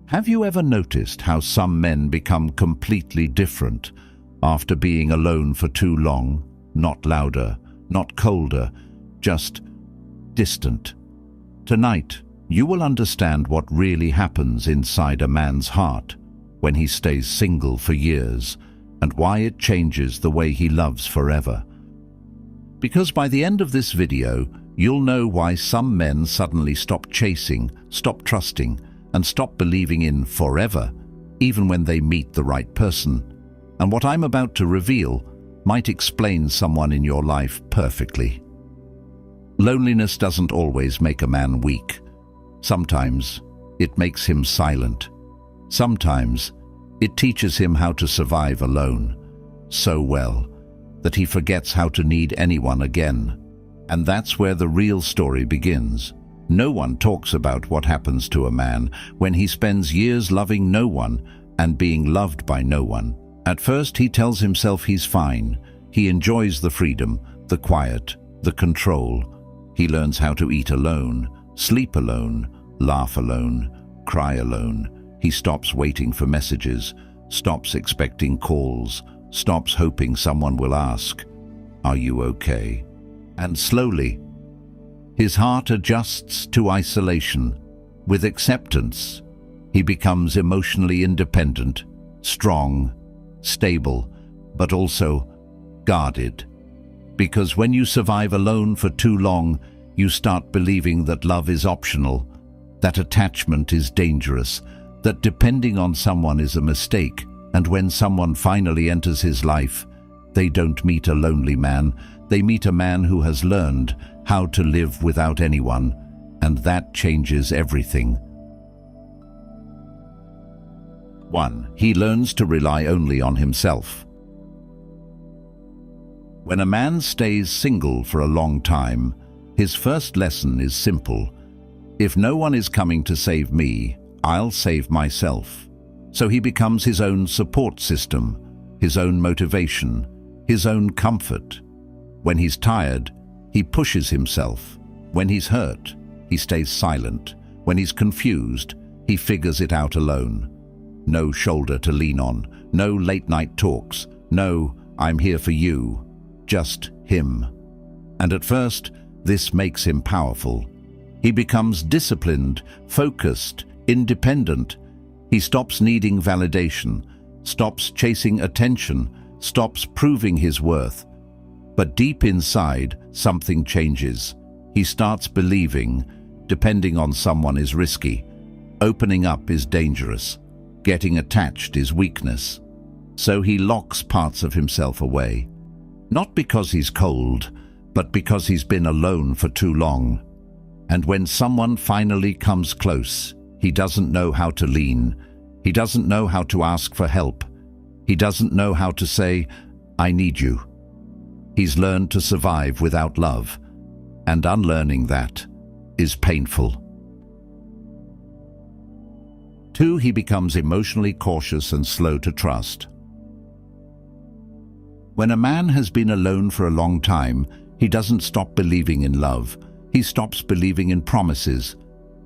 Have you ever noticed how some men become completely different after being alone for too long? Not louder, not colder, just distant. Tonight, you will understand what really happens inside a man's heart when he stays single for years, and why it changes the way he loves forever. Because by the end of this video, you'll know why some men suddenly stop chasing, stop trusting, and stop believing in forever, even when they meet the right person. And what I'm about to reveal might explain someone in your life perfectly. Loneliness doesn't always make a man weak. Sometimes it makes him silent. Sometimes it teaches him how to survive alone so well that he forgets how to need anyone again. And that's where the real story begins. No one talks about what happens to a man when he spends years loving no one and being loved by no one. At first, he tells himself he's fine. He enjoys the freedom, the quiet, the control. He learns how to eat alone, sleep alone, laugh alone, cry alone. He stops waiting for messages, stops expecting calls, stops hoping someone will ask, "Are you okay?" And slowly, his heart adjusts to isolation. With acceptance, he becomes emotionally independent, strong, stable, but also guarded. Because when you survive alone for too long, you start believing that love is optional, that attachment is dangerous, that depending on someone is a mistake, and when someone finally enters his life, they don't meet a lonely man, they meet a man who has learned how to live without anyone, and that changes everything. 1. He learns to rely only on himself. When a man stays single for a long time, his first lesson is simple. If no one is coming to save me, I'll save myself. So he becomes his own support system, his own motivation, his own comfort. When he's tired, he pushes himself. When he's hurt, he stays silent. When he's confused, he figures it out alone. No shoulder to lean on, no late-night talks, no "I'm here for you," just him. And at first, this makes him powerful. He becomes disciplined, focused, independent. He stops needing validation, stops chasing attention, stops proving his worth. But deep inside, something changes. He starts believing depending on someone is risky, opening up is dangerous, getting attached is weakness. So he locks parts of himself away. Not because he's cold, but because he's been alone for too long. And when someone finally comes close, he doesn't know how to lean. He doesn't know how to ask for help. He doesn't know how to say, "I need you." He's learned to survive without love, and unlearning that is painful. 2. He becomes emotionally cautious and slow to trust. When a man has been alone for a long time, he doesn't stop believing in love. He stops believing in promises.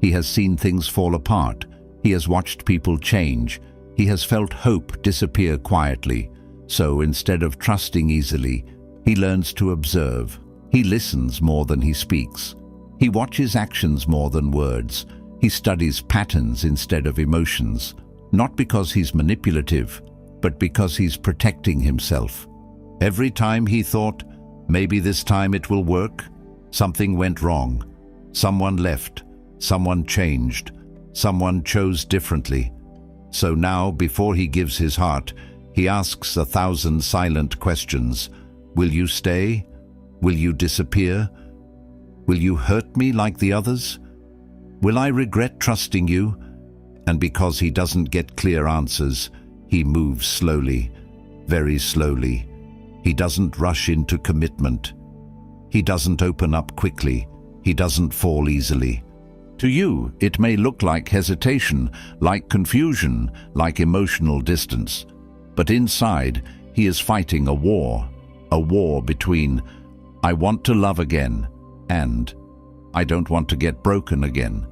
He has seen things fall apart. He has watched people change. He has felt hope disappear quietly. So instead of trusting easily, he learns to observe. He listens more than he speaks. He watches actions more than words. He studies patterns instead of emotions, not because he's manipulative, but because he's protecting himself. Every time he thought, maybe this time it will work, something went wrong. Someone left, someone changed, someone chose differently. So now, before he gives his heart, he asks 1,000 silent questions. Will you stay? Will you disappear? Will you hurt me like the others? Will I regret trusting you? And because he doesn't get clear answers, he moves slowly, very slowly. He doesn't rush into commitment. He doesn't open up quickly. He doesn't fall easily. To you, it may look like hesitation, like confusion, like emotional distance. But inside, he is fighting a war between "I want to love again" and "I don't want to get broken again."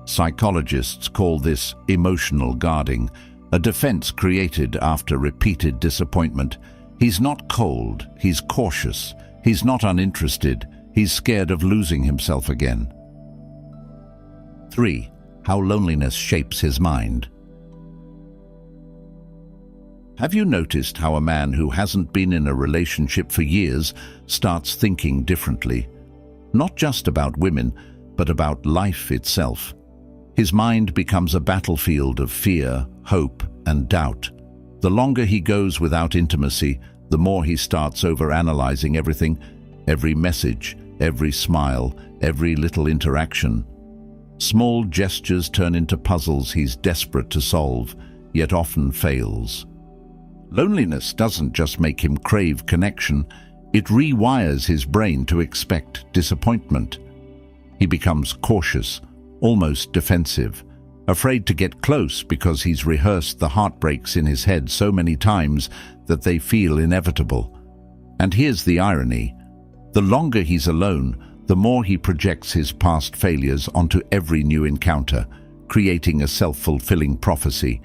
Psychologists call this emotional guarding, a defense created after repeated disappointment. He's not cold, he's cautious, he's not uninterested, he's scared of losing himself again. 3. How loneliness shapes his mind. Have you noticed how a man who hasn't been in a relationship for years starts thinking differently? Not just about women, but about life itself. His mind becomes a battlefield of fear, hope, and doubt. The longer he goes without intimacy, the more he starts overanalyzing everything, every message, every smile, every little interaction. Small gestures turn into puzzles he's desperate to solve, yet often fails. Loneliness doesn't just make him crave connection, it rewires his brain to expect disappointment. He becomes cautious, almost defensive, afraid to get close because he's rehearsed the heartbreaks in his head so many times that they feel inevitable. And here's the irony. The longer he's alone, the more he projects his past failures onto every new encounter, creating a self-fulfilling prophecy.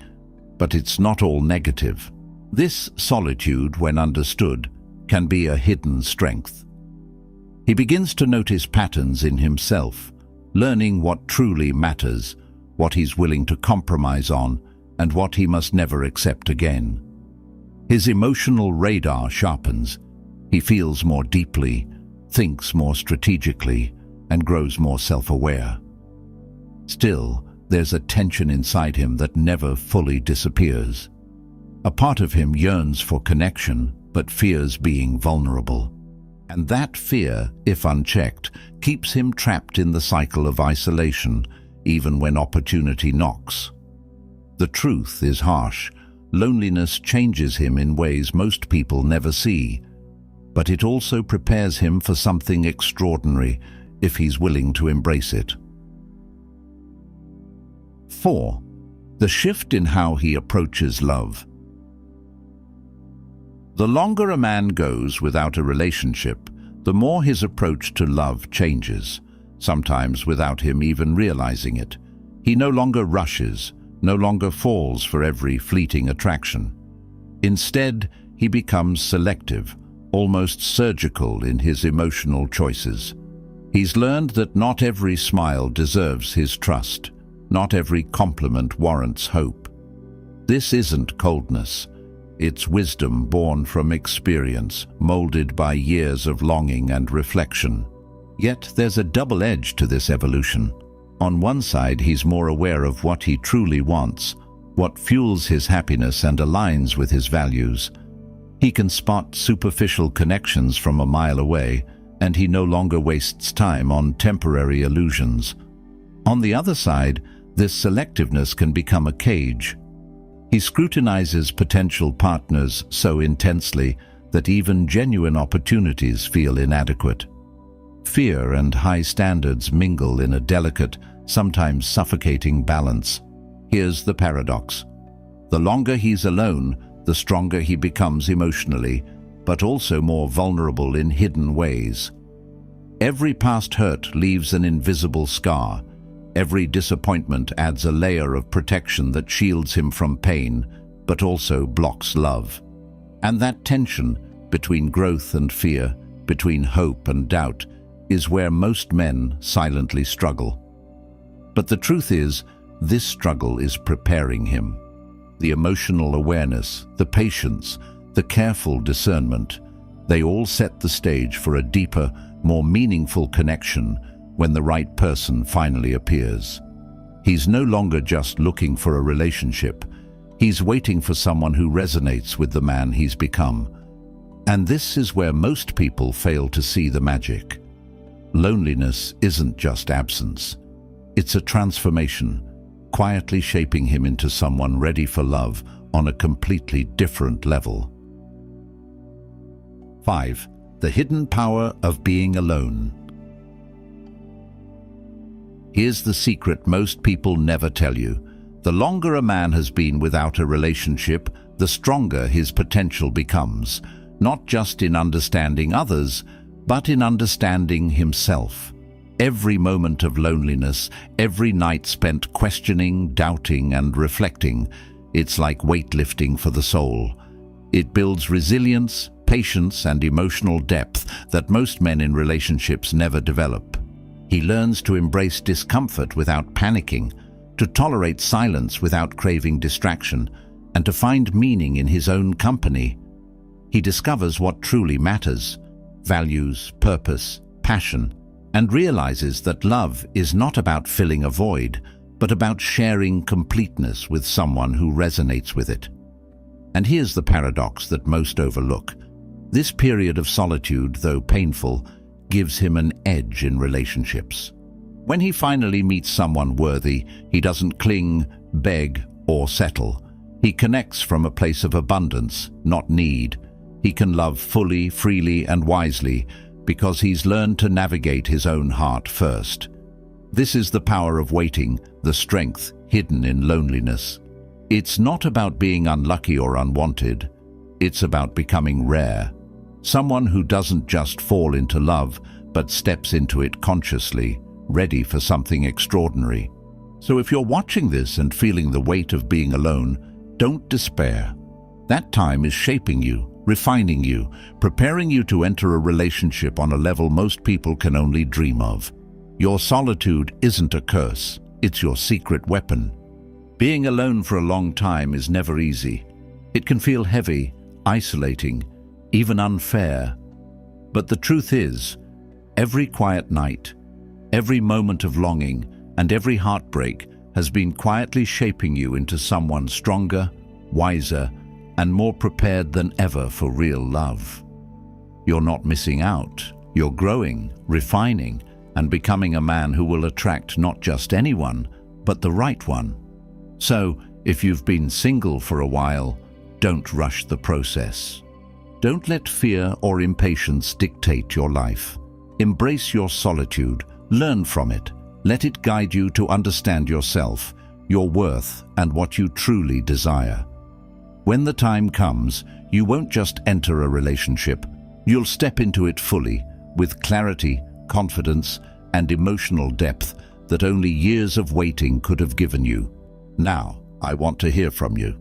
But it's not all negative. This solitude, when understood, can be a hidden strength. He begins to notice patterns in himself, learning what truly matters, what he's willing to compromise on, and what he must never accept again. His emotional radar sharpens. He feels more deeply, thinks more strategically, and grows more self-aware. Still, there's a tension inside him that never fully disappears. A part of him yearns for connection, but fears being vulnerable. And that fear, if unchecked, keeps him trapped in the cycle of isolation, even when opportunity knocks. The truth is harsh. Loneliness changes him in ways most people never see. But it also prepares him for something extraordinary if he's willing to embrace it. 4. The shift in how he approaches love. The longer a man goes without a relationship, the more his approach to love changes, sometimes without him even realizing it. He no longer rushes, no longer falls for every fleeting attraction. Instead, he becomes selective, almost surgical in his emotional choices. He's learned that not every smile deserves his trust, not every compliment warrants hope. This isn't coldness. It's wisdom born from experience, molded by years of longing and reflection. Yet there's a double edge to this evolution. On one side, he's more aware of what he truly wants, what fuels his happiness and aligns with his values. He can spot superficial connections from a mile away, and he no longer wastes time on temporary illusions. On the other side, this selectiveness can become a cage. He scrutinizes potential partners so intensely that even genuine opportunities feel inadequate. Fear and high standards mingle in a delicate, sometimes suffocating balance. Here's the paradox. The longer he's alone, the stronger he becomes emotionally, but also more vulnerable in hidden ways. Every past hurt leaves an invisible scar. Every disappointment adds a layer of protection that shields him from pain, but also blocks love. And that tension between growth and fear, between hope and doubt, is where most men silently struggle. But the truth is, this struggle is preparing him. The emotional awareness, the patience, the careful discernment, they all set the stage for a deeper, more meaningful connection when the right person finally appears. He's no longer just looking for a relationship. He's waiting for someone who resonates with the man he's become. And this is where most people fail to see the magic. Loneliness isn't just absence. It's a transformation, quietly shaping him into someone ready for love on a completely different level. 5. The hidden power of being alone. Here's the secret most people never tell you. The longer a man has been without a relationship, the stronger his potential becomes, not just in understanding others, but in understanding himself. Every moment of loneliness, every night spent questioning, doubting, and reflecting, it's like weightlifting for the soul. It builds resilience, patience, and emotional depth that most men in relationships never develop. He learns to embrace discomfort without panicking, to tolerate silence without craving distraction, and to find meaning in his own company. He discovers what truly matters: values, purpose, passion, and realizes that love is not about filling a void, but about sharing completeness with someone who resonates with it. And here's the paradox that most overlook. This period of solitude, though painful, gives him an edge in relationships. When he finally meets someone worthy, he doesn't cling, beg, or settle. He connects from a place of abundance, not need. He can love fully, freely, and wisely because he's learned to navigate his own heart first. This is the power of waiting, the strength hidden in loneliness. It's not about being unlucky or unwanted. It's about becoming rare. Someone who doesn't just fall into love, but steps into it consciously, ready for something extraordinary. So if you're watching this and feeling the weight of being alone, don't despair. That time is shaping you, refining you, preparing you to enter a relationship on a level most people can only dream of. Your solitude isn't a curse, it's your secret weapon. Being alone for a long time is never easy. It can feel heavy, isolating, even unfair. But the truth is, every quiet night, every moment of longing, and every heartbreak has been quietly shaping you into someone stronger, wiser, and more prepared than ever for real love. You're not missing out. You're growing, refining, and becoming a man who will attract not just anyone, but the right one. So, if you've been single for a while, don't rush the process. Don't let fear or impatience dictate your life. Embrace your solitude, learn from it, let it guide you to understand yourself, your worth, and what you truly desire. When the time comes, you won't just enter a relationship, you'll step into it fully, with clarity, confidence, and emotional depth that only years of waiting could have given you. Now, I want to hear from you.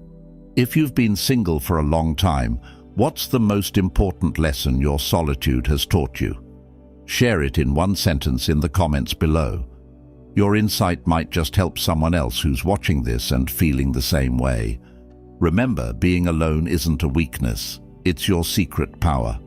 If you've been single for a long time, what's the most important lesson your solitude has taught you? Share it in one sentence in the comments below. Your insight might just help someone else who's watching this and feeling the same way. Remember, being alone isn't a weakness, it's your secret power.